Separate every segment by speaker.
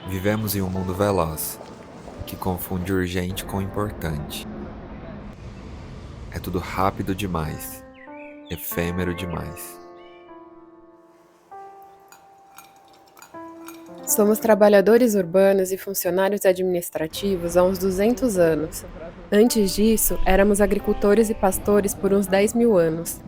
Speaker 1: Vivemos em um mundo veloz, que confunde urgente com importante. É tudo rápido demais, efêmero demais.
Speaker 2: Somos trabalhadores urbanos e funcionários administrativos há uns 200 anos. Antes disso, éramos agricultores e pastores por uns 10 mil anos.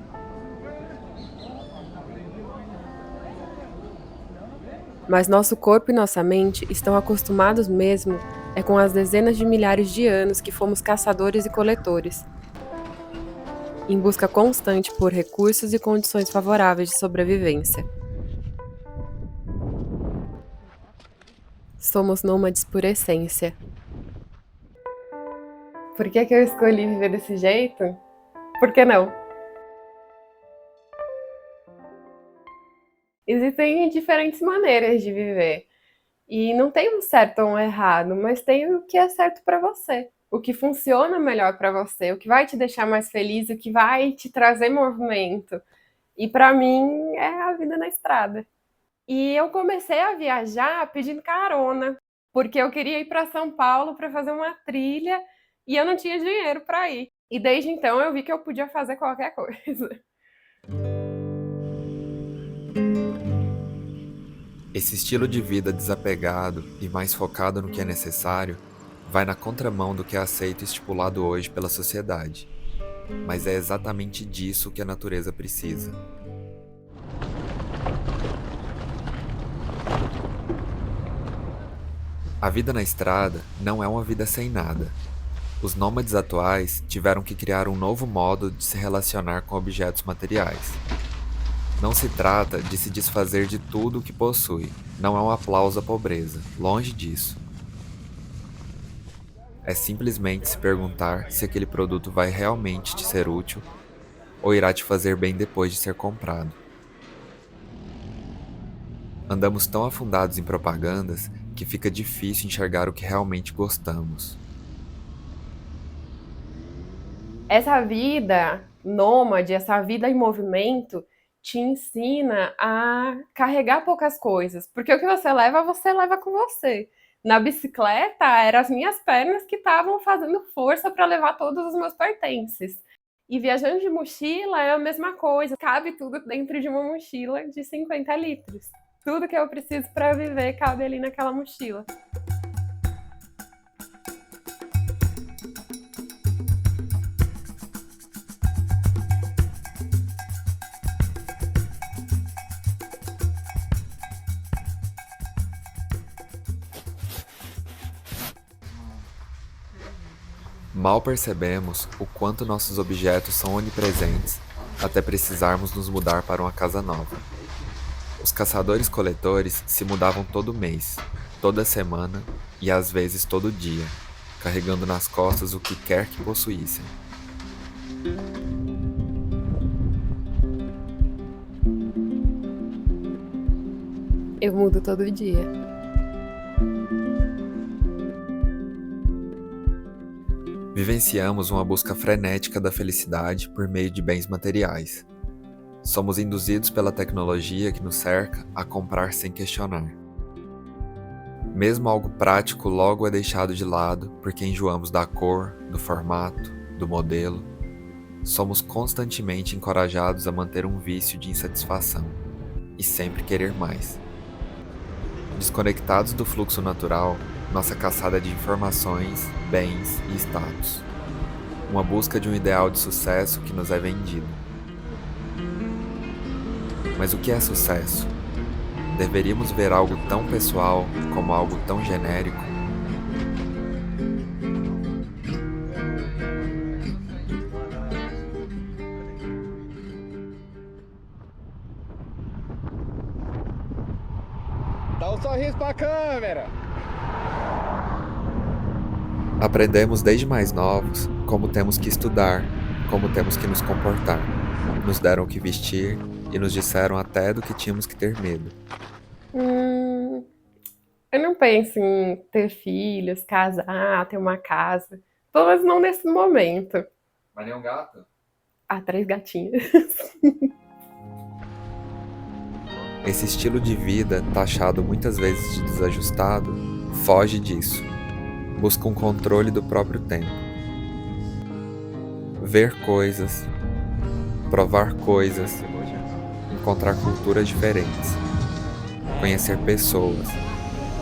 Speaker 2: Mas nosso corpo e nossa mente estão acostumados mesmo com as dezenas de milhares de anos que fomos caçadores e coletores, em busca constante por recursos e condições favoráveis de sobrevivência. Somos nômades por essência. Por que eu escolhi viver desse jeito? Por que não? Existem diferentes maneiras de viver. E não tem um certo ou um errado, mas tem o que é certo para você. O que funciona melhor para você, o que vai te deixar mais feliz, o que vai te trazer movimento. E para mim é a vida na estrada. E eu comecei a viajar pedindo carona, porque eu queria ir para São Paulo para fazer uma trilha e eu não tinha dinheiro para ir. E desde então eu vi que eu podia fazer qualquer coisa.
Speaker 1: Esse estilo de vida desapegado e mais focado no que é necessário vai na contramão do que é aceito e estipulado hoje pela sociedade. Mas é exatamente disso que a natureza precisa. A vida na estrada não é uma vida sem nada. Os nômades atuais tiveram que criar um novo modo de se relacionar com objetos materiais. Não se trata de se desfazer de tudo o que possui, não é um aplauso à pobreza, longe disso. É simplesmente se perguntar se aquele produto vai realmente te ser útil ou irá te fazer bem depois de ser comprado. Andamos tão afundados em propagandas que fica difícil enxergar o que realmente gostamos.
Speaker 2: Essa vida nômade, essa vida em movimento, te ensina a carregar poucas coisas, porque o que você leva com você. Na bicicleta, eram as minhas pernas que estavam fazendo força para levar todos os meus pertences. E viajando de mochila é a mesma coisa, cabe tudo dentro de uma mochila de 50 litros. Tudo que eu preciso para viver cabe ali naquela mochila.
Speaker 1: Mal percebemos o quanto nossos objetos são onipresentes até precisarmos nos mudar para uma casa nova. Os caçadores-coletores se mudavam todo mês, toda semana e às vezes todo dia, carregando nas costas o que quer que possuíssem.
Speaker 2: Eu mudo todo dia.
Speaker 1: Vivenciamos uma busca frenética da felicidade por meio de bens materiais. Somos induzidos pela tecnologia que nos cerca a comprar sem questionar. Mesmo algo prático logo é deixado de lado porque enjoamos da cor, do formato, do modelo. Somos constantemente encorajados a manter um vício de insatisfação e sempre querer mais. Desconectados do fluxo natural, nossa caçada de informações, bens e status. Uma busca de um ideal de sucesso que nos é vendido. Mas o que é sucesso? Deveríamos ver algo tão pessoal como algo tão genérico?
Speaker 3: Dá um sorriso pra câmera!
Speaker 1: Aprendemos desde mais novos como temos que estudar, como temos que nos comportar. Nos deram o que vestir e nos disseram até do que tínhamos que ter medo.
Speaker 2: Eu não penso em ter filhos, casar, ter uma casa. Pelo menos não nesse momento.
Speaker 1: Mas nem um gato?
Speaker 2: Ah, 3 gatinhas.
Speaker 1: Esse estilo de vida, taxado muitas vezes de desajustado, foge disso. Busca um controle do próprio tempo. Ver coisas, provar coisas, encontrar culturas diferentes, conhecer pessoas,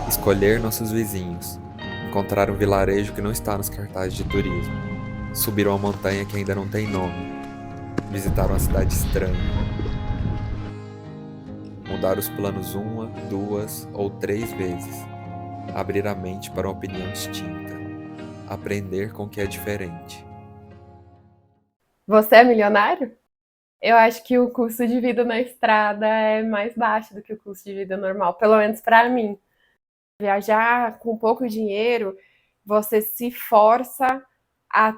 Speaker 1: escolher nossos vizinhos, encontrar um vilarejo que não está nos cartazes de turismo, subir uma montanha que ainda não tem nome, visitar uma cidade estranha, mudar os planos 1, 2 ou 3 vezes, abrir a mente para uma opinião distinta, aprender com o que é diferente.
Speaker 2: Você é milionário? Eu acho que o custo de vida na estrada é mais baixo do que o custo de vida normal, pelo menos para mim. Viajar com pouco dinheiro, você se força a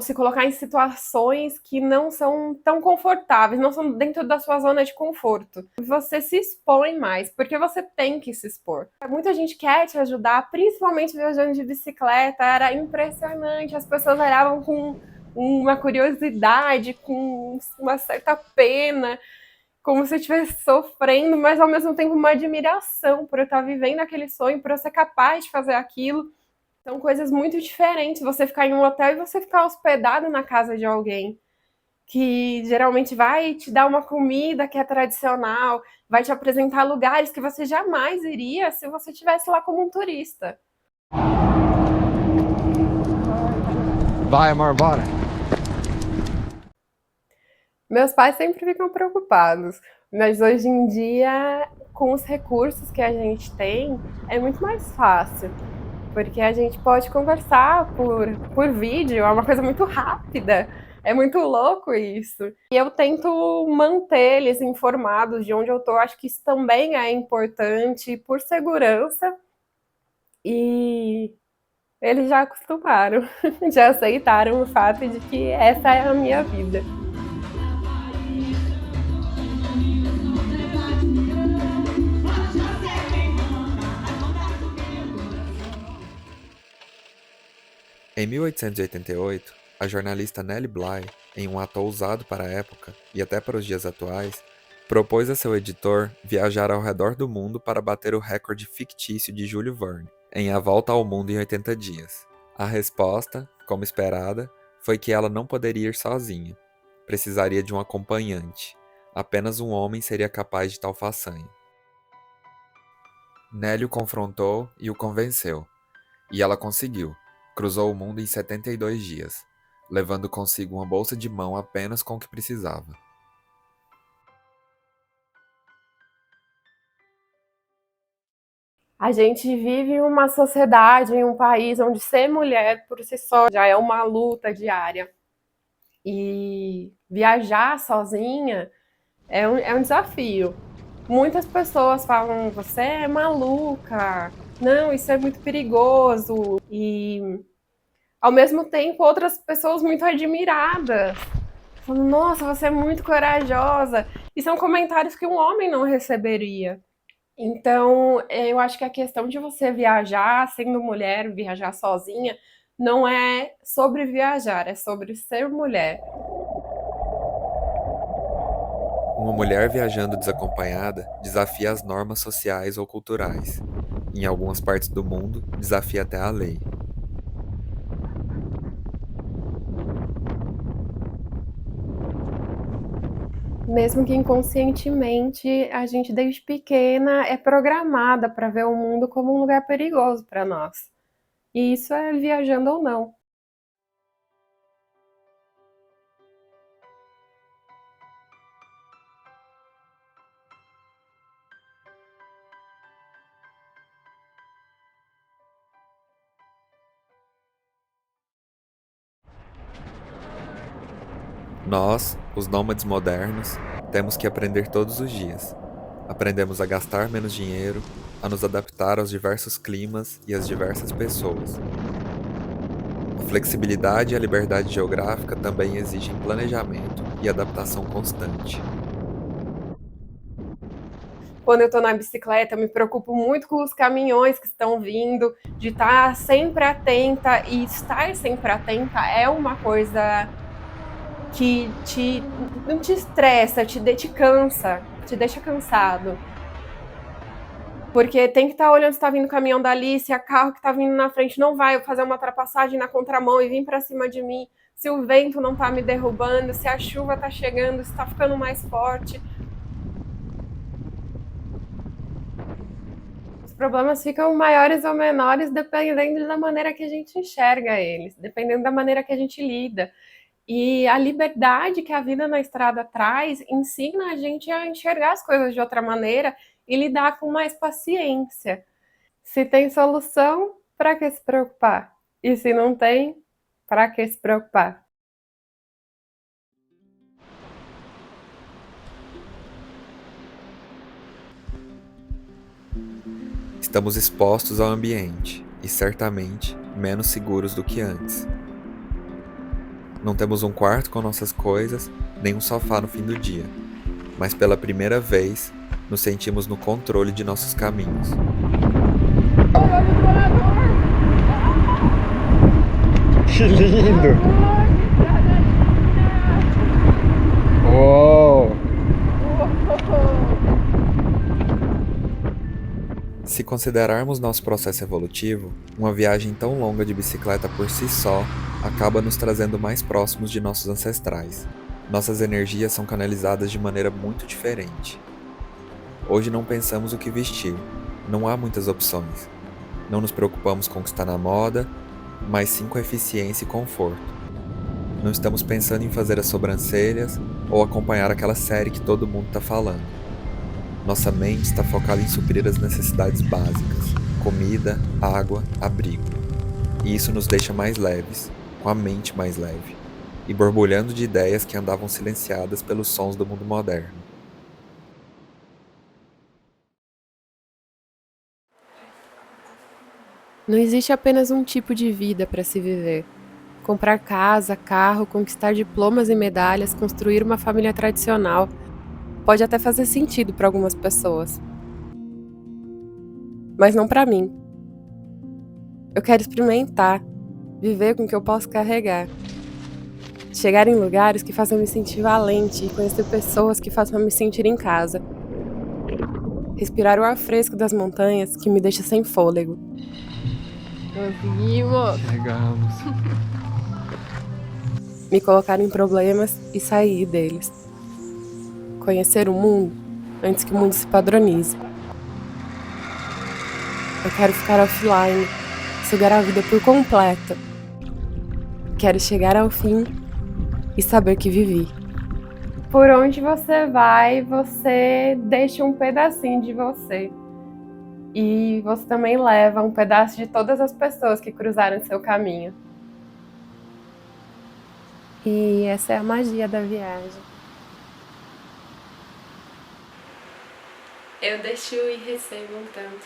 Speaker 2: se colocar em situações que não são tão confortáveis, não são dentro da sua zona de conforto. Você se expõe mais, porque você tem que se expor. Muita gente quer te ajudar, principalmente viajando de bicicleta, era impressionante, as pessoas olhavam com uma curiosidade, com uma certa pena, como se eu estivesse sofrendo, mas ao mesmo tempo uma admiração por eu estar vivendo aquele sonho, por eu ser capaz de fazer aquilo. São coisas muito diferentes, você ficar em um hotel e você ficar hospedado na casa de alguém, que geralmente vai te dar uma comida que é tradicional, vai te apresentar lugares que você jamais iria se você estivesse lá como um turista.
Speaker 3: Vai, amor, bora.
Speaker 2: Meus pais sempre ficam preocupados, mas hoje em dia, com os recursos que a gente tem, é muito mais fácil. Porque a gente pode conversar por vídeo, é uma coisa muito rápida. É muito louco isso. E eu tento manter eles informados de onde eu tô. Acho que isso também é importante por segurança. E eles já acostumaram, já aceitaram o fato de que essa é a minha vida.
Speaker 1: Em 1888, a jornalista Nellie Bly, em um ato ousado para a época e até para os dias atuais, propôs a seu editor viajar ao redor do mundo para bater o recorde fictício de Júlio Verne, em A Volta ao Mundo em 80 Dias. A resposta, como esperada, foi que ela não poderia ir sozinha. Precisaria de um acompanhante. Apenas um homem seria capaz de tal façanha. Nellie o confrontou e o convenceu. E ela conseguiu. Cruzou o mundo em 72 dias, levando consigo uma bolsa de mão apenas com o que precisava.
Speaker 2: A gente vive em uma sociedade, em um país onde ser mulher por si só já é uma luta diária. E viajar sozinha é um desafio. Muitas pessoas falam, você é maluca, não, isso é muito perigoso. E, ao mesmo tempo, outras pessoas muito admiradas. Falando, nossa, você é muito corajosa. E são comentários que um homem não receberia. Então, eu acho que a questão de você viajar, sendo mulher, viajar sozinha, não é sobre viajar, é sobre ser mulher.
Speaker 1: Uma mulher viajando desacompanhada desafia as normas sociais ou culturais. Em algumas partes do mundo, desafia até a lei.
Speaker 2: Mesmo que inconscientemente, a gente desde pequena é programada para ver o mundo como um lugar perigoso para nós. E isso é viajando ou não.
Speaker 1: Nós, os nômades modernos, temos que aprender todos os dias. Aprendemos a gastar menos dinheiro, a nos adaptar aos diversos climas e às diversas pessoas. A flexibilidade e a liberdade geográfica também exigem planejamento e adaptação constante.
Speaker 2: quando eu tô na bicicleta, eu me preocupo muito com os caminhões que estão vindo, de estar sempre atenta, e estar sempre atenta é uma coisa que não te estressa, te cansa, te deixa cansado. Porque tem que estar olhando se tá vindo o caminhão dali, se a carro que tá vindo na frente não vai fazer uma ultrapassagem na contramão e vir para cima de mim, se o vento não tá me derrubando, se a chuva tá chegando, se tá ficando mais forte. Os problemas ficam maiores ou menores dependendo da maneira que a gente enxerga eles, dependendo da maneira que a gente lida. E a liberdade que a vida na estrada traz ensina a gente a enxergar as coisas de outra maneira e lidar com mais paciência. Se tem solução, para que se preocupar? E se não tem, para que se preocupar?
Speaker 1: Estamos expostos ao ambiente e certamente menos seguros do que antes. Não temos um quarto com nossas coisas, nem um sofá no fim do dia, mas pela primeira vez nos sentimos no controle de nossos caminhos.
Speaker 3: Que lindo! Uou!
Speaker 1: Se considerarmos nosso processo evolutivo, uma viagem tão longa de bicicleta por si só acaba nos trazendo mais próximos de nossos ancestrais. Nossas energias são canalizadas de maneira muito diferente. Hoje não pensamos o que vestir, não há muitas opções. Não nos preocupamos com o que está na moda, mas sim com eficiência e conforto. Não estamos pensando em fazer as sobrancelhas ou acompanhar aquela série que todo mundo está falando. Nossa mente está focada em suprir as necessidades básicas: comida, água, abrigo. E isso nos deixa mais leves, com a mente mais leve, e borbulhando de ideias que andavam silenciadas pelos sons do mundo moderno.
Speaker 2: Não existe apenas um tipo de vida para se viver. Comprar casa, carro, conquistar diplomas e medalhas, construir uma família tradicional pode até fazer sentido para algumas pessoas. Mas não para mim. Eu quero experimentar, viver com o que eu posso carregar. Chegar em lugares que façam me sentir valente e conhecer pessoas que façam me sentir em casa. Respirar o ar fresco das montanhas que me deixa sem fôlego.
Speaker 4: Conseguimos!
Speaker 3: Chegamos.
Speaker 2: Me colocar em problemas e sair deles. Conhecer o mundo antes que o mundo se padronize. Eu quero ficar offline, sugar a vida por completo. Quero chegar ao fim e saber que vivi. Por onde você vai, você deixa um pedacinho de você. E você também leva um pedaço de todas as pessoas que cruzaram seu caminho. E essa é a magia da viagem. Eu deixo e recebo um tanto.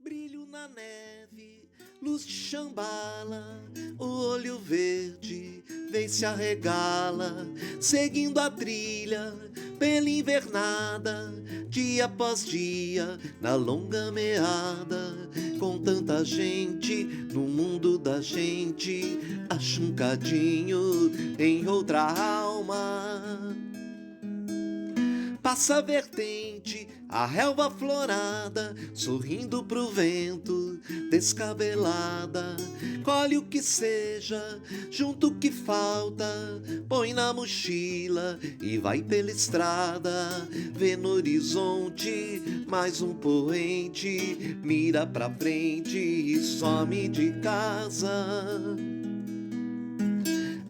Speaker 5: Brilho na neve, luz de chambala, o olho verde vem se arregala, seguindo a trilha pela invernada, dia após dia, na longa meada, com tanta gente no mundo da gente, achuncadinho em outra alma. Passa a vertente, a relva florada, sorrindo pro vento, descabelada. Colhe o que seja, junta o que falta, põe na mochila e vai pela estrada. Vê no horizonte mais um poente, mira pra frente e some de casa.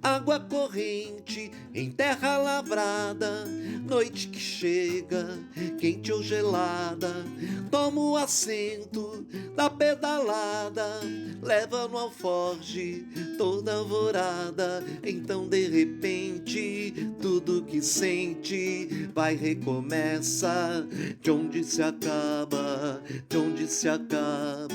Speaker 5: Água corrente em terra lavrada, noite que chega, quente ou gelada, toma o assento da pedalada, leva no alforge toda alvorada. Então de repente tudo que sente vai recomeça, de onde se acaba, de onde se acaba.